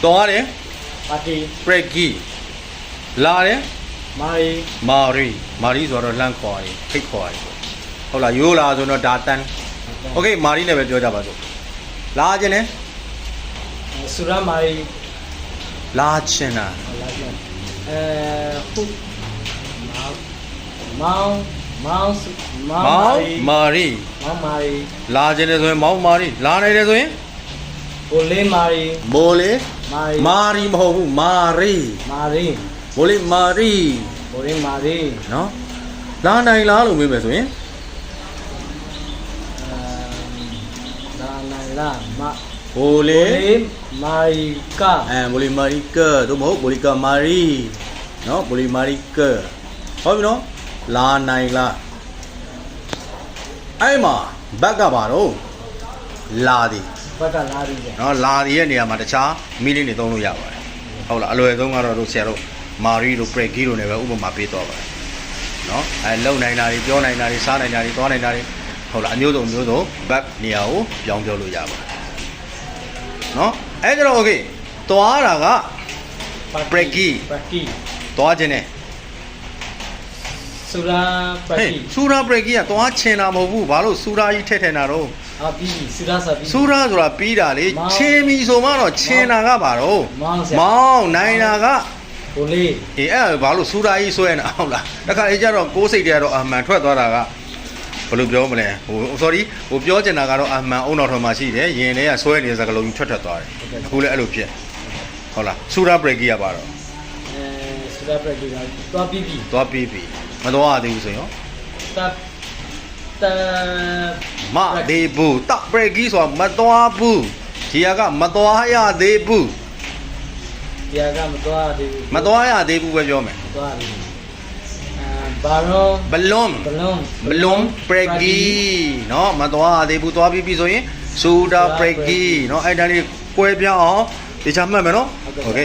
သွားတယ် ပါတီ Preggy လာတယ် မာရီ မာရီဆိုတော့လှမ်းခေါ်ရတယ်ဖိတ်ခေါ်ရတယ်ဟုတ်လားရိုးလာဆိုတော့ဒါတန်းโอเคမာရီနဲ့ပဲပြောကြပါစို့လာခြင်းနဲ့ ဆူရာမာရီ လာခြင်းလား ဟုတ်မောင်မောင်မာရီ မောင်မာရီ လာခြင်းနဲ့ဆိုရင်မောင်မာရီလာနေတယ်ဆိုရင် ဘိုလေးမာရီ ဘိုလေ မာရီ မာရီမဟုတ်ဘူးမာရီ မာရီ ဘိုလေမာရီ ဘိုလေးမာရီ နော်လာနိုင်လားလို့မေးမယ်ဆိုရင် လာနိုင်လားမ ဘိုလေ မာရီက ဘိုလေမာရီကတို့မဟုတ်ဘိုလီကမာရီနော်ဘိုလီမာရီကဟုတ်ပြီနော်လာနိုင်လားအဲ့မှာဘက်ကပါတော့လာသည် ဘက်ကလာရီပဲ နော်လာသည်ရဲ့နေရာမှာတခြားမီးလေးတွေသုံးလို့ရပါတယ်ဟုတ်လားအလွယ်ဆုံးကတော့တို့ဆရာတို့မာရီတို့ပရက်ဂီတို့နဲ့ပဲဥပမာပေးတော့ပါတယ်နော်လုံနိုင်တာတွေပြောနိုင်တာတွေစားနိုင်တာတွေသွားနိုင်တာတွေဟုတ်လားအမျိုးစုံမျိုးစုံဘက်နေရာကိုပြောင်းပြောလို့ရပါတယ်နော်အဲ့ဒါတော့โอเคသွားတာက Preggy သွားခြင်းနဲ့ ဆူရာပရက် ဟေး ဂီ ဆူရာပရက်ဂီကသွားချင်တာမဟုတ်ဘူးဘာလို့ဆူရာကြီးထည့်ထည့်တာတော့ ပြီးဆူရာစာပြီး ဆူရာဆိုတာပြီးတာလေချင်းပြီဆိုမှတော့ချင်တာကဘာတော့ မောင် နိုင်တာက ဘိုလေး အေးအဲ့ဘာလို့ဆူရာကြီးဆွဲနေတာဟုတ်လားတခါလေကျတော့ကိုးစိတ်တည်းကတော့အမှန်ထွက်သွားတာကဘယ်လိုပြောမလဲsorry ပြောချင်တာကတော့အမှန်အုံတော်ထော်မှာရှိတယ်ရင်ထဲကဆွဲနေတဲ့စကားလုံးကြီးထွက်သွားတယ်အခုလည်းအဲ့လိုဖြစ်ဟုတ်လားဆူရာပရက်ဂီကပါတော့ ဆူရာပရက်ဂီကသွားပြီး သွားပြီးပြီမသွားသေးဘူးဆိုရင် တ မသေးဘူးတပရက်ဂီဆိုတာမသွားဘူးဒီကမသွားရသေးဘူး တရားကမသွားသေးဘူး မသွားရသေးဘူးပဲပြောမယ် သွားပြီဘာရော ဘလွန်ပရက်ဂီเนาะမသွားရသေးဘူးသွားပြီးပြီဆိုရင်ဆူဒါပရက်ဂီเนาะအဲ့ဒါလေးကွဲပြားအောင်ဒီချမှတ်မယ်เนาะโอเค